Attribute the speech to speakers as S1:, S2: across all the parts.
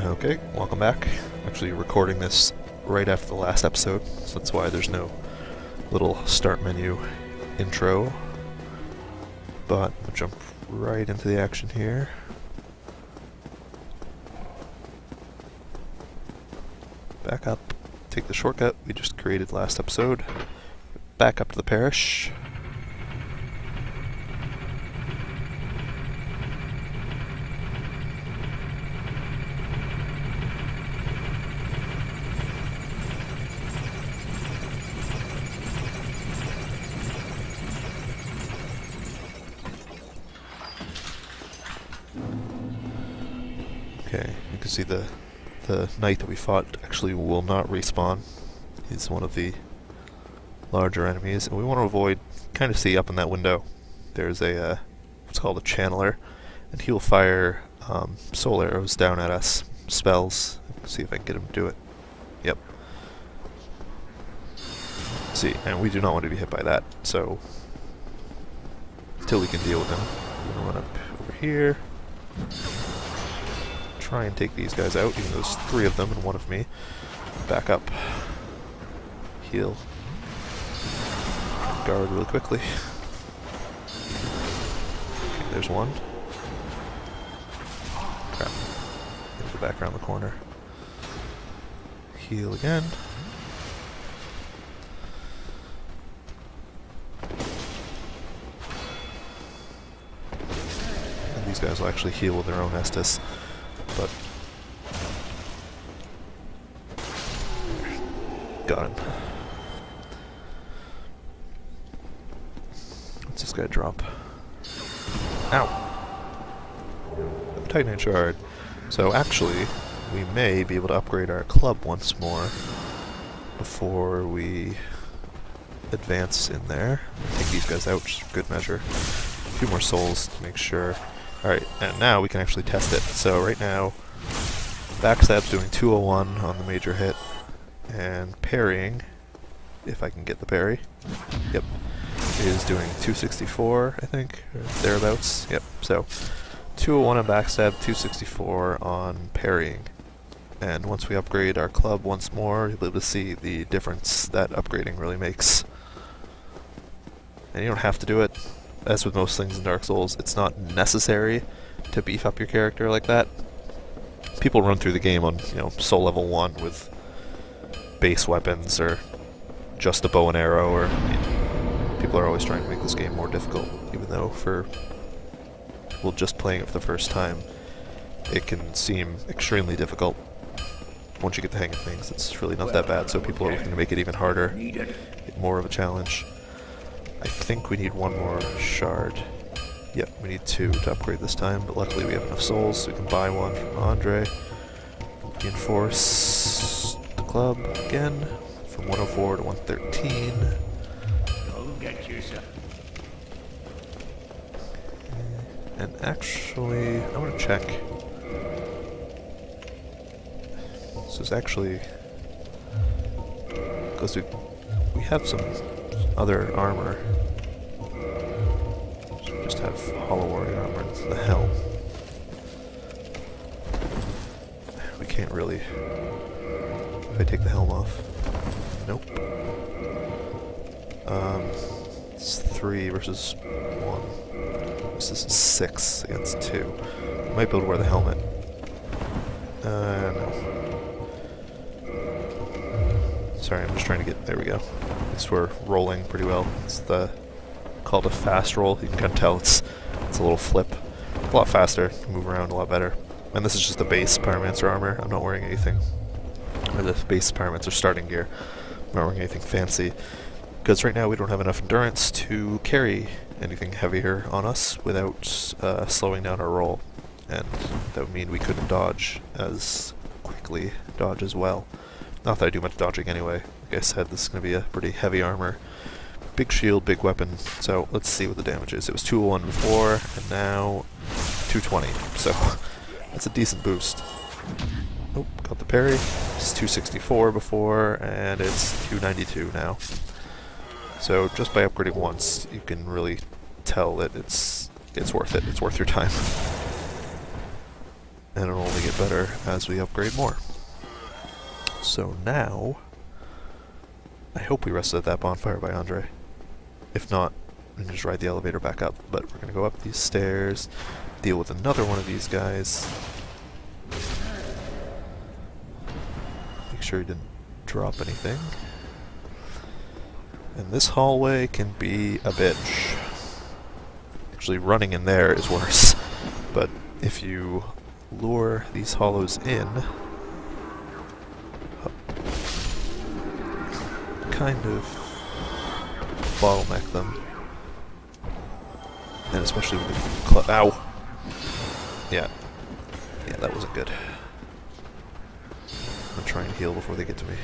S1: Okay, welcome back. Actually recording this right after the last episode, so that's why there's no little start menu intro. But we'll jump right into the action here. Back up, take the shortcut we just created last episode. Back up to the parish. Okay, you can see the knight that we fought actually will not respawn. He's one of the larger enemies, and we want to avoid, kind of see up in that window, there's a, what's called a channeler, and he'll fire soul arrows down at us, spells. See if I can get him to do it. Yep. See, and we do not want to be hit by that, so until we can deal with him, we're going to run up over here. Try and take these guys out, even though there's 3 of them and 1 of me. Back up. Heal. Guard really quickly. Okay, there's 1. Crap. Gotta go back around the corner. Heal again. And these guys will actually heal with their own Estus. But got him. What's this guy drop? Ow! A Titanite shard. So actually, we may be able to upgrade our club once more before we advance in there. Take these guys out, just for good measure. A few more souls to make sure. Alright, and now we can actually test it. So right now, backstab's doing 201 on the major hit, and parrying, if I can get the parry, yep, is doing 264, I think, or thereabouts. Yep, so 201 on backstab, 264 on parrying. And once we upgrade our club once more, you'll be able to see the difference that upgrading really makes. And you don't have to do it. As with most things in Dark Souls, it's not necessary to beef up your character like that. People run through the game on, soul level 1 with base weapons or just a bow and arrow, or people are always trying to make this game more difficult, even though for people just playing it for the first time, it can seem extremely difficult. Once you get the hang of things, it's really not that bad, so people are looking to make it even harder, more of a challenge. I think we need 1 more shard. Yep, we need 2 to upgrade this time, but luckily we have enough souls, so we can buy 1 from Andre. Reinforce the club again, from 104 to 113.
S2: Go get yourself.
S1: And actually, I want to check. This is actually, because we have some other armor. So we just have Hollow Warrior armor. It's the helm. We can't really. If I take the helm off. Nope. It's 3 versus 1. This is 6 against 2. I might be able to wear the helmet. No. Sorry, I'm just trying to get. There we go. At least we're rolling pretty well. It's called a fast roll. You can kind of tell it's a little flip. A lot faster. Move around a lot better. And this is just the base Pyromancer armor. I'm not wearing anything. Or the base Pyromancer starting gear. I'm not wearing anything fancy. Because right now we don't have enough endurance to carry anything heavier on us without slowing down our roll. And that would mean we couldn't dodge as quickly, dodge as well. Not that I do much dodging anyway. Like I said, this is going to be a pretty heavy armor. Big shield, big weapon. So let's see what the damage is. It was 201 before, and now 220. So that's a decent boost. Oh, got the parry. It's 264 before, and it's 292 now. So just by upgrading once, you can really tell that it's worth it. It's worth your time. and it'll only get better as we upgrade more. So now, I hope we rested at that bonfire by Andre. If not, we can just ride the elevator back up. But we're gonna go up these stairs, deal with another one of these guys. Make sure he didn't drop anything. And this hallway can be a bitch. Actually, running in there is worse. But if you lure these hollows in, kind of bottleneck them. And especially with the ow! Yeah. Yeah, that wasn't good. I'm gonna try and heal before they get to me.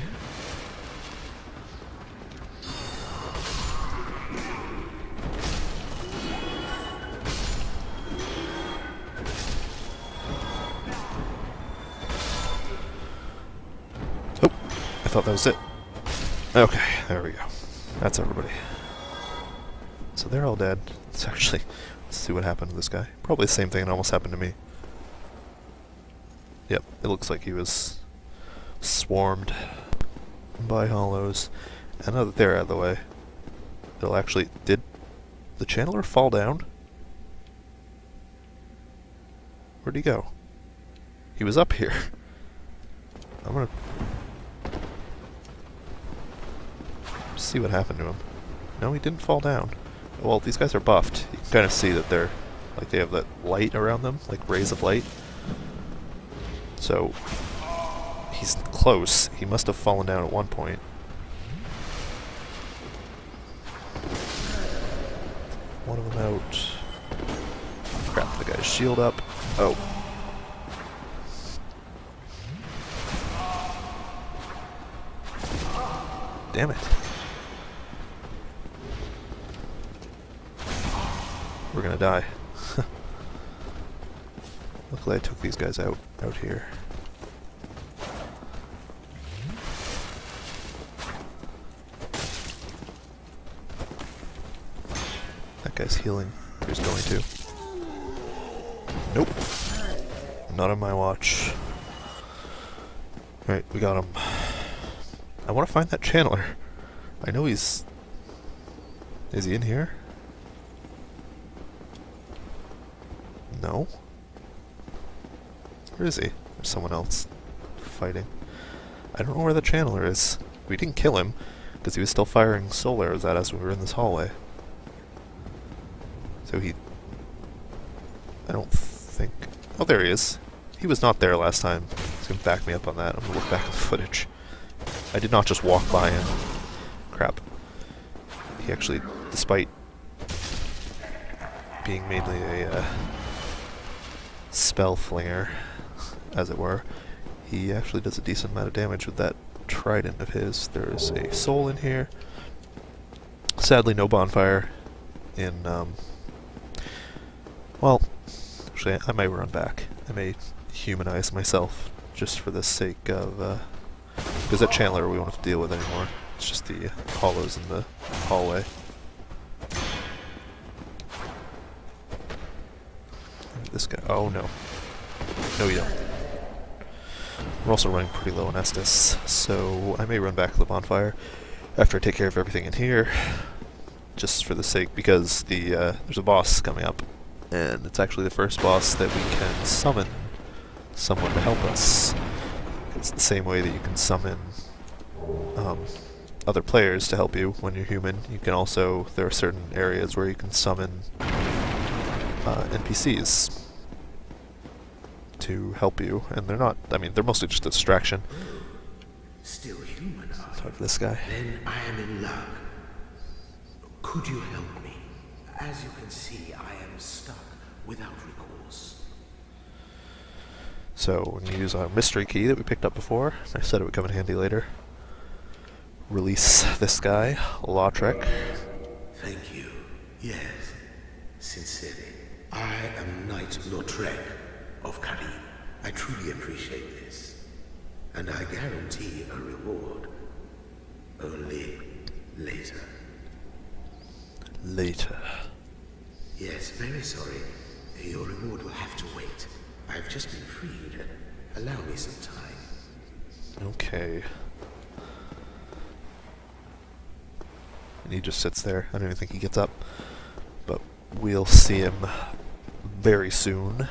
S1: Oh! I thought that was it. Okay, there we go. That's everybody. So they're all dead. Let's see what happened to this guy. Probably the same thing that almost happened to me. Yep, it looks like he was swarmed by hollows. And now that they're out of the way, it'll actually... Did the channeler fall down? Where'd he go? He was up here. I'm gonna... see what happened to him. No, he didn't fall down. Well, these guys are buffed. You can kind of see that they're... like, they have that light around them, like rays of light. So, he's close. He must have fallen down at one point. One of them out. Crap, the guy's shield up. Oh. Damn it. We're gonna die. Luckily I took these guys out here. That guy's healing. He's going to. Nope. Not on my watch. Alright, we got him. I want to find that channeler. I know he's... Is he in here? No? Where is he? There's someone else fighting. I don't know where the channeler is. We didn't kill him, because he was still firing soul arrows at us when we were in this hallway. So he... I don't think... Oh, there he is. He was not there last time. He's going to back me up on that. I'm going to look back at the footage. I did not just walk by him. Crap. He actually, despite being mainly a spell flinger, as it were, he actually does a decent amount of damage with that trident of his. There is a soul in here. Sadly, no bonfire in, well, actually, I may run back. I may humanize myself, just for the sake of, because that channeler we won't have to deal with anymore. It's just the hollows in the hallway. This guy, oh no. No you don't. We're also running pretty low on Estus, so I may run back to the bonfire after I take care of everything in here, just for the sake, because the there's a boss coming up, and it's actually the first boss that we can summon someone to help us. It's the same way that you can summon other players to help you when you're human. You can also, there are certain areas where you can summon NPCs to help you, and they're not, I mean, they're mostly just a distraction.
S2: Still human, are
S1: Talk to this guy.
S2: Then I am in luck. Could you help me? As you can see, I am stuck without recourse.
S1: So, we're going to use our mystery key that we picked up before. I said it would come in handy later. Release this guy, Lautrec.
S2: Thank you. Yes, sincerely. I am Knight Lautrec of Karim. I truly appreciate this. And I guarantee a reward. Only later.
S1: Later.
S2: Yes, very sorry. Your reward will have to wait. I've just been freed. Allow me some time.
S1: Okay. And he just sits there. I don't even think he gets up. But we'll see him very soon.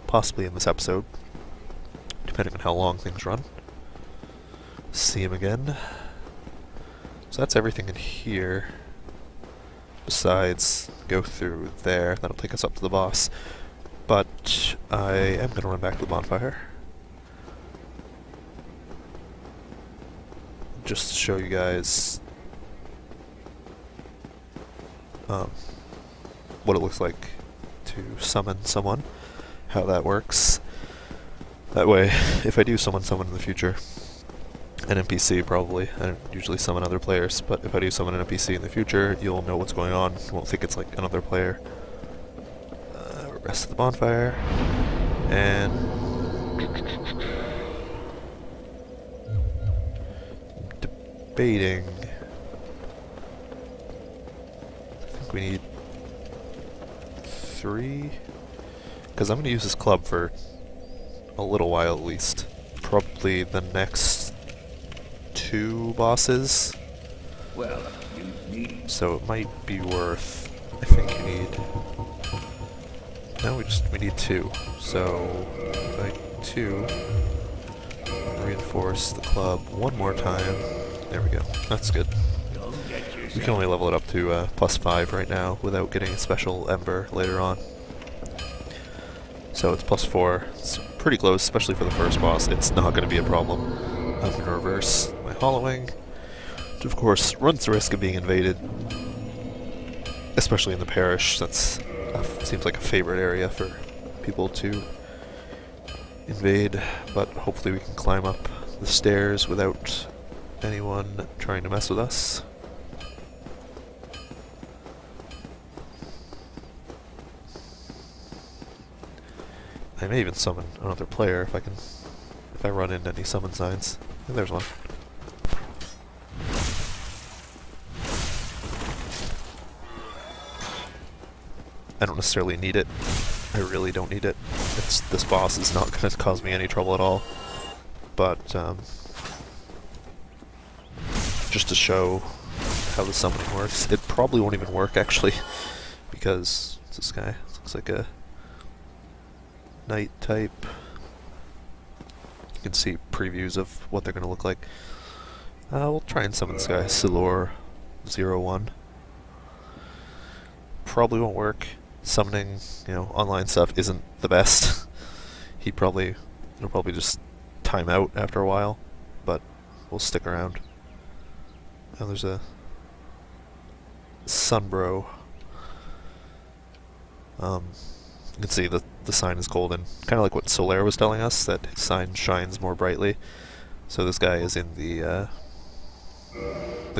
S1: Possibly in this episode. Depending on how long things run. See him again. So that's everything in here. Besides, go through there. That'll take us up to the boss. But I am going to run back to the bonfire. Just to show you guys what it looks like to summon someone, how that works. That way, if I do summon someone in the future, an NPC probably, I don't usually summon other players, but if I do summon an NPC in the future, you'll know what's going on, you won't think it's like another player. Rest of the bonfire, and debating. I think we need 3, because I'm going to use this club for a little while at least. Probably the next 2 bosses.
S2: Well, you need...
S1: So it might be worth... I think you need... No, we need 2. So, like 2. Reinforce the club one more time. There we go. That's good. We can only level it up to +5 right now without getting a special ember later on. So it's +4. It's pretty close, especially for the first boss. It's not going to be a problem. I'm going to reverse my hollowing, which of course runs the risk of being invaded, especially in the parish. That's seems like a favorite area for people to invade, but hopefully we can climb up the stairs without anyone trying to mess with us. I may even summon another player if I run into any summon signs. And there's one. I don't necessarily need it. I really don't need it. This boss is not going to cause me any trouble at all. But just to show how the summoning works, it probably won't even work actually, because this guy looks like a knight type. You can see previews of what they're going to look like. We'll try and summon this guy, Silor01. Probably won't work. Summoning, online stuff isn't the best. It'll probably just time out after a while, but we'll stick around. And there's a Sunbro. You can see the sign is golden, kind of like what Solaire was telling us, that his sign shines more brightly. So this guy is in the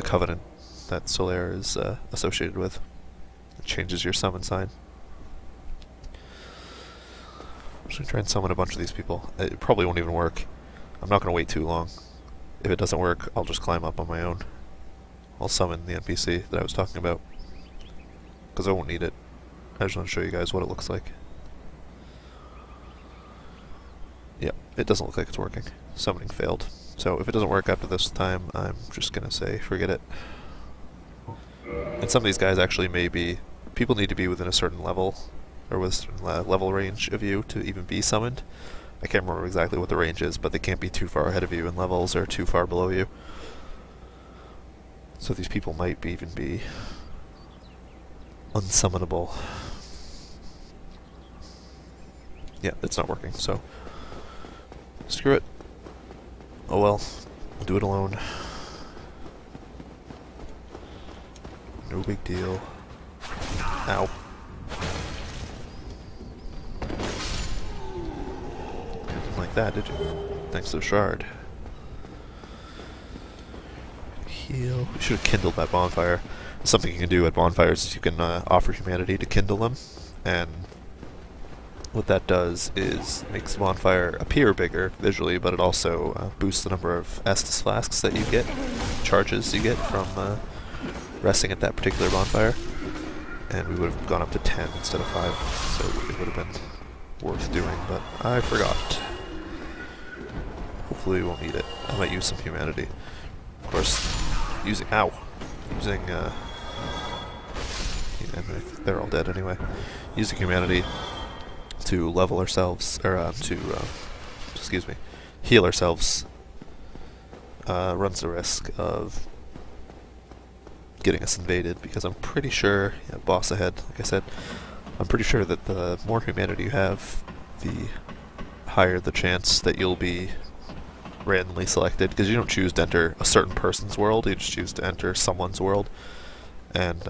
S1: covenant that Solaire is associated with. It changes your summon sign. I'm just going to try and summon a bunch of these people. It probably won't even work. I'm not going to wait too long. If it doesn't work, I'll just climb up on my own. I'll summon the NPC that I was talking about, because I won't need it. I just want to show you guys what it looks like. Yep, it doesn't look like it's working. Summoning failed. So if it doesn't work after this time, I'm just going to say forget it. And some of these guys actually people need to be within a certain level, or with a certain level range of you to even be summoned. I can't remember exactly what the range is, but they can't be too far ahead of you in levels or too far below you. So these people might even be unsummonable. Yeah, it's not working, so screw it. Oh well, I'll do it alone. No big deal. Ow. Didn't like that, did you? Thanks to the shard. Heal. We should have kindled that bonfire. Something you can do at bonfires is you can offer humanity to kindle them, and what that does is makes the bonfire appear bigger visually, but it also boosts the number of Estus flasks that you get, charges you get from resting at that particular bonfire. And we would have gone up to 10 instead of 5, so it would have been worth doing, but I forgot. Hopefully we won't need it. I might use some humanity. Of course, using and they're all dead anyway. Using humanity to level ourselves, or excuse me, heal ourselves, runs the risk of getting us invaded, because I'm pretty sure, yeah, boss ahead, like I said, I'm pretty sure that the more humanity you have, the higher the chance that you'll be randomly selected, because you don't choose to enter a certain person's world, you just choose to enter someone's world and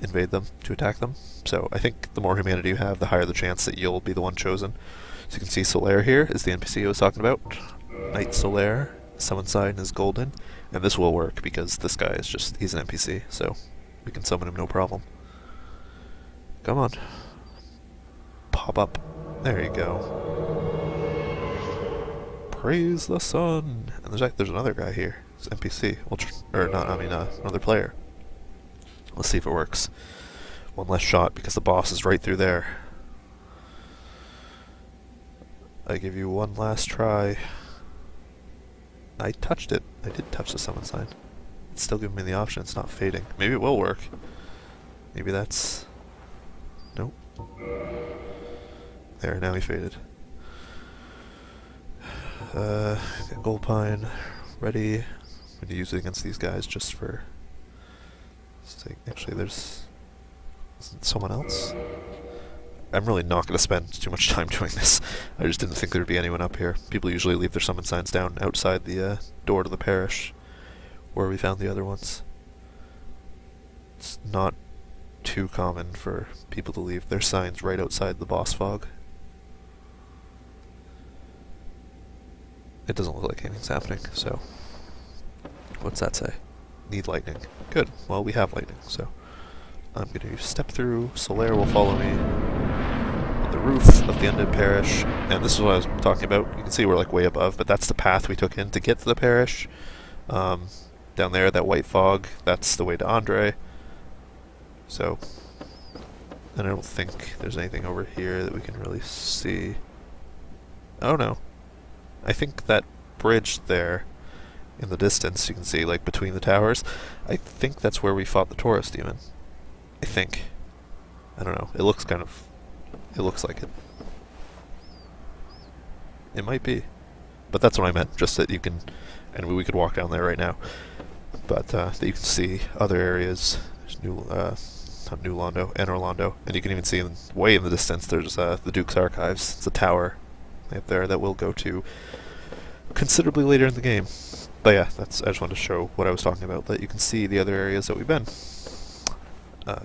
S1: invade them to attack them. So I think the more humanity you have, the higher the chance that you'll be the one chosen. So you can see Solaire here is the NPC I was talking about. Knight Solaire, summon sign is golden, and this will work because this guy is just, he's an NPC, so we can summon him no problem. Come on. Pop up. There you go. Praise the sun! And there's another guy here. It's an NPC. Another player. Let's see if it works. One less shot because the boss is right through there. I give you one last try. I touched it. I did touch the summon sign. It's still giving me the option. It's not fading. Maybe it will work. Maybe that's... Nope. There, now he faded. Got Gold Pine ready. I'm going to use it against these guys just for... Actually, there's someone else. I'm really not going to spend too much time doing this. I just didn't think there'd be anyone up here. People usually leave their summon signs down outside the door to the parish, where we found the other ones. It's not too common for people to leave their signs right outside the boss fog. It doesn't look like anything's happening, so... What's that say? Need lightning. Good. Well, we have lightning, so... I'm going to step through. Solaire will follow me on the roof of the Undead Parish, and this is what I was talking about. You can see we're like way above, but that's the path we took in to get to the parish. Down there, that white fog, that's the way to Andre. So... And I don't think there's anything over here that we can really see. Oh no. I think that bridge there, in the distance, you can see, like, between the towers, I think that's where we fought the Taurus demon. I think. I don't know. It looks like it. It might be. But that's what I meant, just that you can, and we could walk down there right now, but that you can see other areas. There's not New Londo, Anor Londo, and you can even see way in the distance there's the Duke's Archives. It's a tower up there that we'll go to considerably later in the game. But yeah, I just wanted to show what I was talking about, that you can see the other areas that we've been.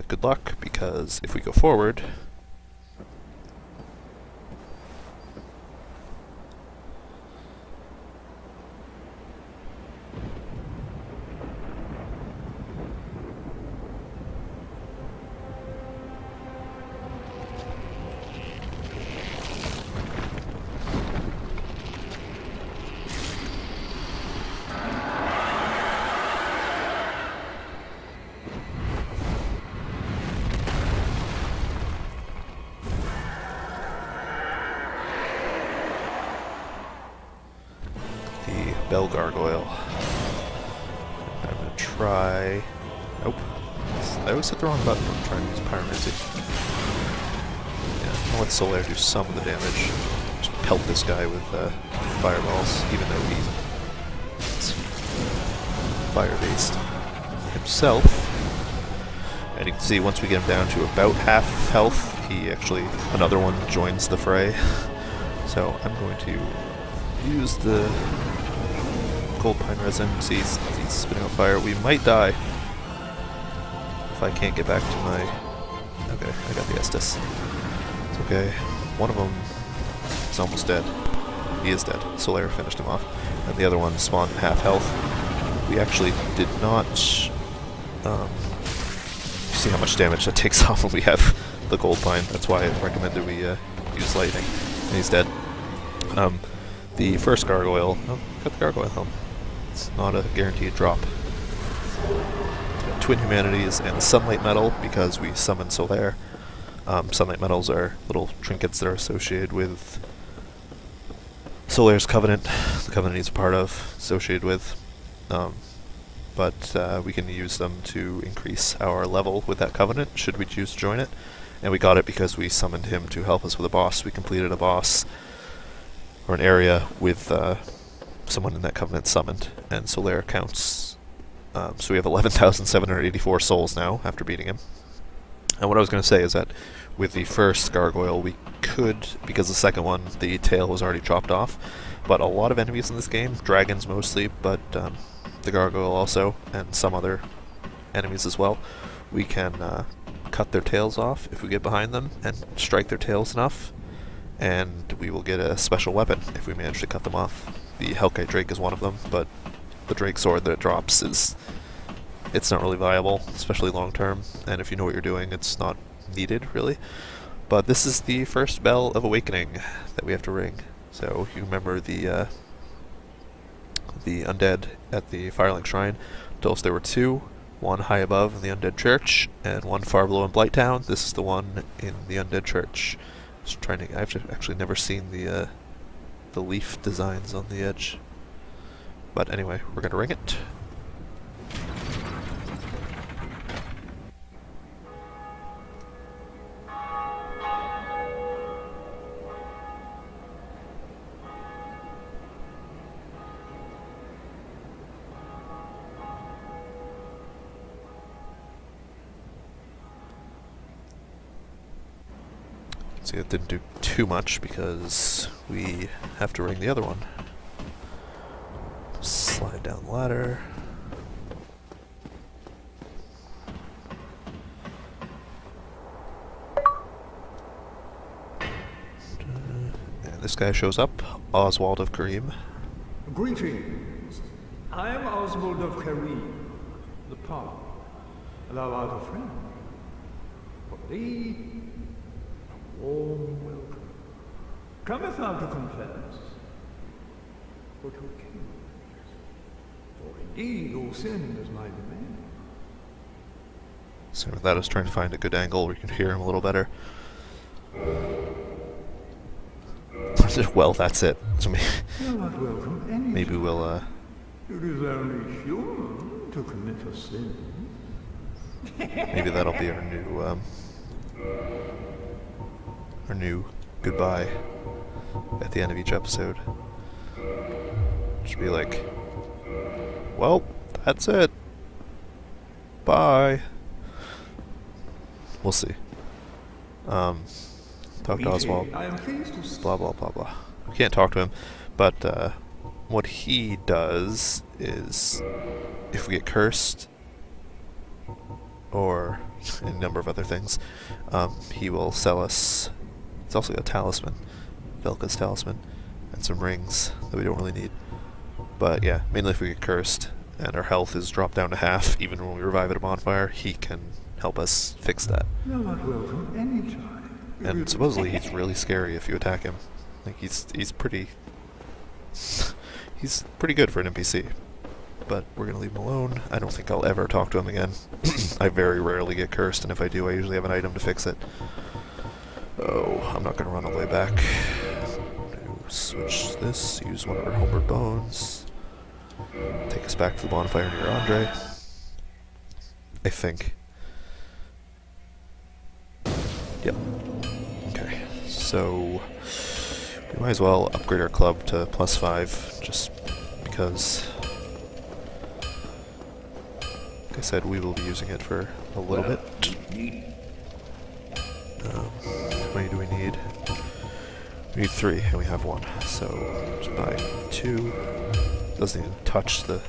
S1: Good luck, because if we go forward... Bell Gargoyle. I'm gonna try... Nope. I always hit the wrong button when I'm trying to use Pyromancy. Yeah, I'll let Solaire do some of the damage. Just pelt this guy with fireballs, even though he's fire-based himself. And you can see once we get him down to about half health, another one joins the fray. So I'm going to use the Gold Pine Resin. See, he's spitting out fire. We might die if I can't get back to my... Okay, I got the Estus. It's okay. One of them is almost dead. He is dead. Solaire finished him off. And the other one spawned at half health. We actually did not... see how much damage that takes off when we have the Gold Pine. That's why I recommended we use Lightning. And he's dead. The first Gargoyle... Oh, got the Gargoyle helm. It's not a guaranteed drop. Twin Humanities and the Sunlight Metal, because we summoned Solaire. Sunlight medals are little trinkets that are associated with Solaire's Covenant. The Covenant he's a part of, associated with. But we can use them to increase our level with that Covenant, should we choose to join it. And we got it because we summoned him to help us with a boss. We completed a boss, or an area, with someone in that Covenant summoned, and Solaire counts. So we have 11,784 souls now, after beating him. And what I was going to say is that with the first Gargoyle, we could, because the second one, the tail was already chopped off, but a lot of enemies in this game, dragons mostly, but the Gargoyle also, and some other enemies as well, we can cut their tails off if we get behind them and strike their tails enough, and we will get a special weapon if we manage to cut them off. The Hellkite Drake is one of them, but the Drake sword that it drops it's not really viable, especially long term, and if you know what you're doing, it's not needed, really. But this is the first Bell of Awakening that we have to ring. So you remember the undead at the Firelink Shrine told us there were two, one high above in the Undead Church, and one far below in Blighttown. This is the one in the Undead Church. I've actually never seen the leaf designs on the edge. But anyway, we're gonna ring it. See, it didn't do too much because we have to ring the other one. Slide down the ladder. And this guy shows up, Oswald of Kareem.
S3: Greetings. I am Oswald of Kareem, the Palm. Thou art a friend. For thee, a warm welcome. Cometh thou to confess, or to accuse? For indeed all sin is my domain.
S1: So with that, I was trying to find a good angle where you can hear him a little better. Well, that's it. So
S3: Thou art welcome any
S1: maybe we'll
S3: It is only human to commit a sin.
S1: maybe that'll be our new goodbye at the end of each episode. Just be like, well, that's it. Bye. We'll see. Talk to Oswald.
S3: I am pleased to
S1: Blah blah blah blah. We can't talk to him, but what he does is, if we get cursed, or a number of other things, he will sell us. It's also got a talisman, Velka's talisman, and some rings that we don't really need. But yeah, mainly if we get cursed and our health is dropped down to half, even when we revive at a bonfire, he can help us fix that.
S3: Thou art welcome anytime.
S1: And supposedly he's really scary if you attack him. Like he's pretty he's pretty good for an NPC. But we're gonna leave him alone. I don't think I'll ever talk to him again. I very rarely get cursed, and if I do, I usually have an item to fix it. Oh, I'm not gonna run all the way back. Switch this, use one of our homeward bones. Take us back to the bonfire near Andre. I think. Yep. Okay, so we might as well upgrade our club to +5, just because, like I said, we will be using it for a little bit. How many do we need? We need 3, and we have 1, so just buy 2. Doesn't even doesn't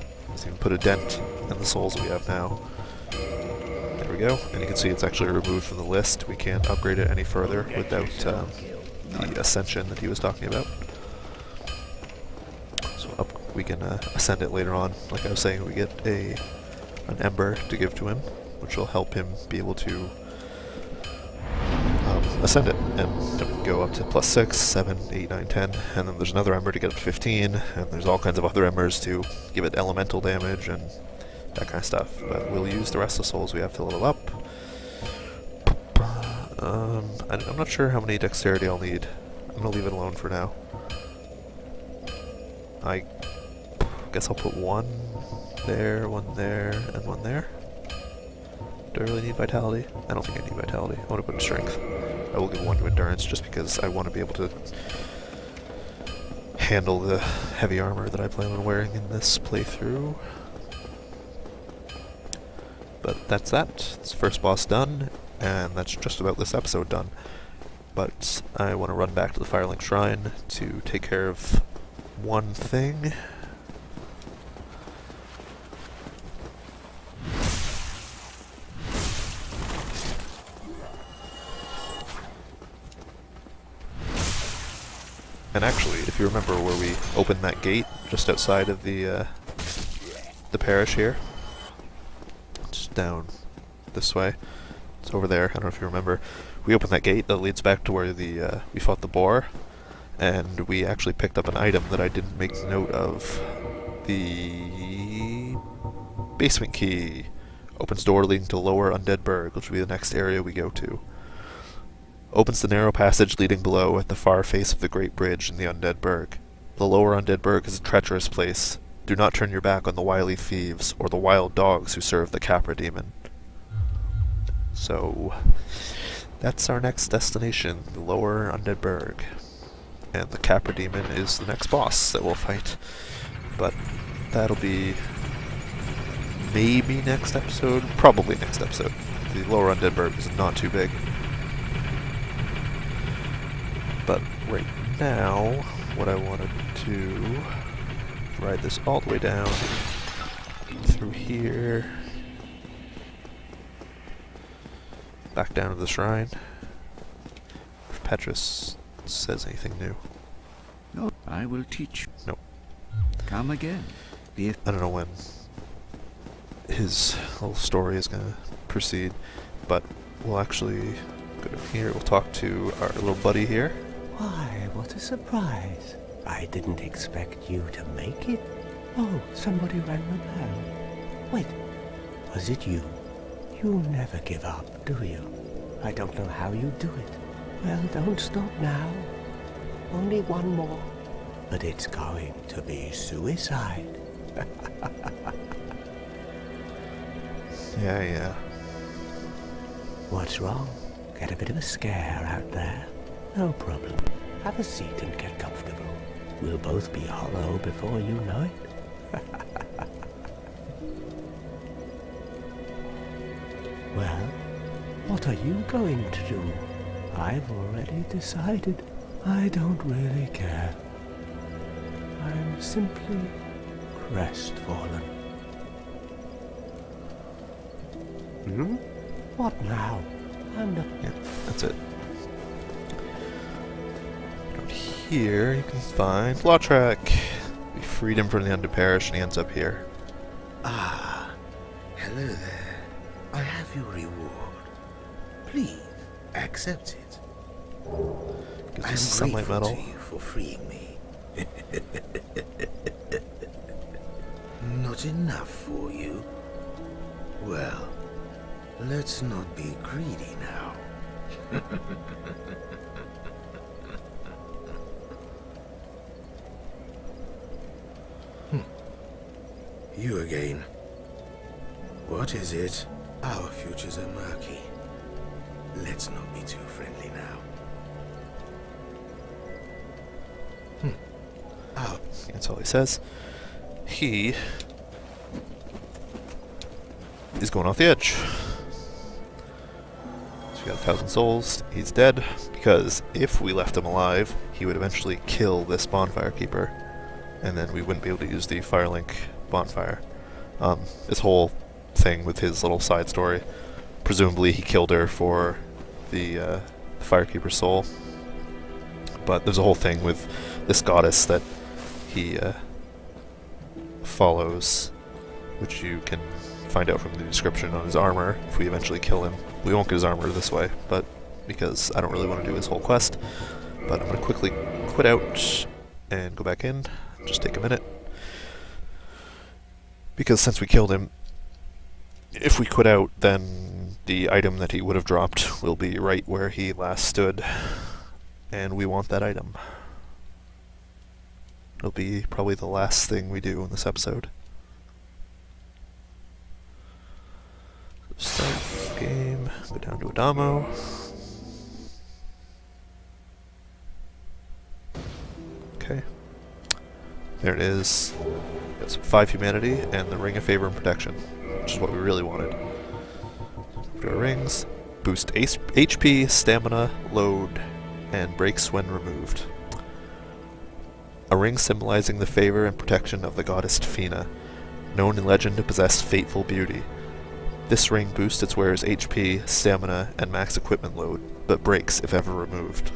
S1: even put a dent in the souls that we have now. There we go, and you can see it's actually removed from the list. We can't upgrade it any further without the ascension that he was talking about. So we can ascend it later on. Like I was saying, we get an ember to give to him, which will help him be able to ascend it, and then we can go up to +6, 7, 8, 9, 10, and then there's another ember to get up to 15, and there's all kinds of other embers to give it elemental damage and that kind of stuff. But we'll use the rest of the souls we have to level up. I'm not sure how many dexterity I'll need. I'm gonna leave it alone for now. I guess I'll put one there, and one there. Do I really need vitality? I don't think I need vitality. I want to put strength. I will give one to endurance just because I want to be able to handle the heavy armor that I plan on wearing in this playthrough. But that's that. It's the first boss done, and that's just about this episode done. But I want to run back to the Firelink Shrine to take care of one thing. And actually, if you remember where we opened that gate, just outside of the parish here, just down this way, it's over there, I don't know if you remember, we opened that gate that leads back to where we fought the boar, and we actually picked up an item that I didn't make note of. The basement key opens door leading to Lower Undead Burg, which will be the next area we go to. Opens the narrow passage leading below at the far face of the Great Bridge in the Undead Burg. The Lower Undead Burg is a treacherous place. Do not turn your back on the wily thieves or the wild dogs who serve the Capra demon. So, that's our next destination, the Lower Undead Burg. And the Capra demon is the next boss that we'll fight. But that'll be maybe next episode, probably next episode. The Lower Undead Burg is not too big. But right now, what I want to do is ride this all the way down through here, back down to the shrine. If Petrus says anything new.
S4: No, I will teach you.
S1: Nope.
S4: Come again.
S1: I don't know when his little story is going to proceed, but we'll actually go down here. We'll talk to our little buddy here.
S2: Why, what a surprise. I didn't expect you to make it. Oh, somebody rang the bell. Wait, was it you? You never give up, do you? I don't know how you do it. Well, don't stop now. Only one more. But it's going to be suicide.
S1: Yeah.
S2: What's wrong? Get a bit of a scare out there? No problem. Have a seat and get comfortable. We'll both be hollow before you know it. Well, what are you going to do? I've already decided. I don't really care. I'm simply crestfallen. What now? I'm not...
S1: Yeah, that's it. Down here, you can find Lautrec. We freed him from the Undead Parish, and he ends up here.
S2: Ah, hello there. I have your reward. Please, accept it.
S1: Gives
S2: I'm
S1: us sunlight
S2: grateful
S1: metal.
S2: to you for freeing me. Not enough for you? Well, let's not be greedy now. You again. What is it? Our futures are murky. Let's not be too friendly now. Oh.
S1: That's all he says. He is going off the edge. So we got 1,000 souls. He's dead because if we left him alive, he would eventually kill this bonfire keeper, and then we wouldn't be able to use the Firelink bonfire. This whole thing with his little side story, presumably he killed her for the firekeeper's soul. But there's a whole thing with this goddess that he follows, which you can find out from the description on his armor if we eventually kill him. We won't get his armor this way, but because I don't really want to do his whole quest. But I'm going to quickly quit out and go back in. Just take a minute. Because since we killed him, if we quit out, then the item that he would have dropped will be right where he last stood, and we want that item. It'll be probably the last thing we do in this episode. Start game, go down to Adamo. Okay. There it is. Got some 5 humanity and the Ring of Favor and Protection, which is what we really wanted. Go to our rings. Boost HP, stamina, load, and breaks when removed. A ring symbolizing the favor and protection of the goddess Fina, known in legend to possess fateful beauty. This ring boosts its wearer's HP, stamina, and max equipment load, but breaks if ever removed.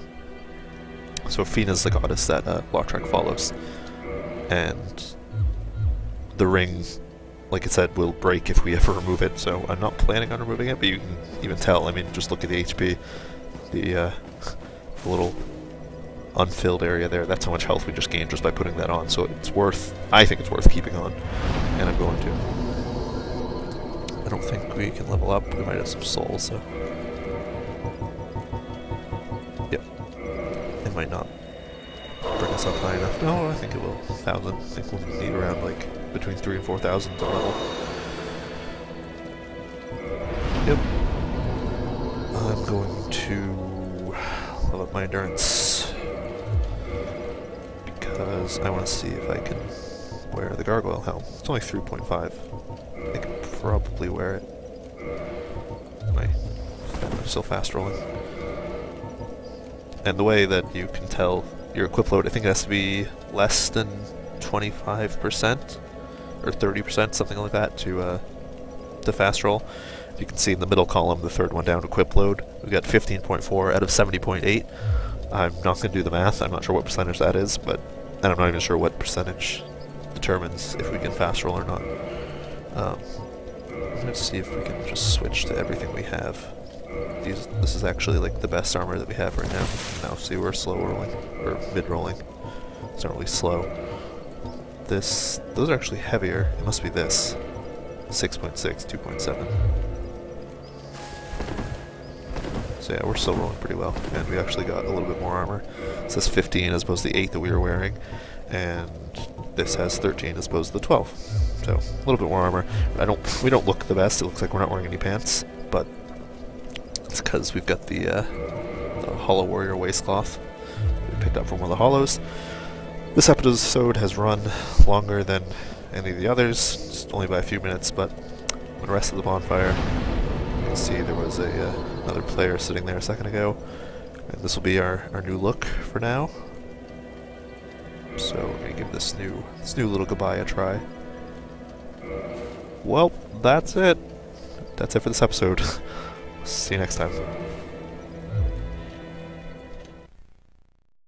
S1: So Fina's the goddess that Locktrack follows. And the ring, like I said, will break if we ever remove it, so I'm not planning on removing it, but you can even tell. I mean, just look at the HP. The little unfilled area there, that's how much health we just gained just by putting that on, so it's worth, I think it's worth keeping on, and I'm going to. I don't think we can level up, we might have some souls, so... Yep. It might not bring us up high enough. No, I think it will. 1,000. I think we'll need around, like, between 3,000 and 4,000 to level. Yep. I'm going to level up my endurance, because I want to see if I can wear the Gargoyle helm. It's only 3.5. I can probably wear it. I'm still fast rolling. And the way that you can tell your equip load, I think it has to be less than 25% or 30%, something like that, to fast roll. You can see in the middle column, the third one down, equip load. We've got 15.4 out of 70.8. I'm not going to do the math. I'm not sure what percentage that is, but and I'm not even sure what percentage determines if we can fast roll or not. Let's see if we can just switch to everything we have. This is actually like the best armor that we have right now. Now, see, we're slow rolling, or mid rolling. It's not really slow. Those are actually heavier. It must be this. 6.6, 2.7. So yeah, we're still rolling pretty well, and we actually got a little bit more armor. It says 15 as opposed to the 8 that we were wearing, and this has 13 as opposed to the 12. So a little bit more armor. We don't look the best. It looks like we're not wearing any pants, but it's because we've got the Hollow Warrior waistcloth we picked up from one of the hollows. This episode has run longer than any of the others, just only by a few minutes, but the rest of the bonfire, you can see there was another player sitting there a second ago, and this will be our new look for now. So we're gonna give this new little goodbye a try. Well, that's it. That's it for this episode. See you next time.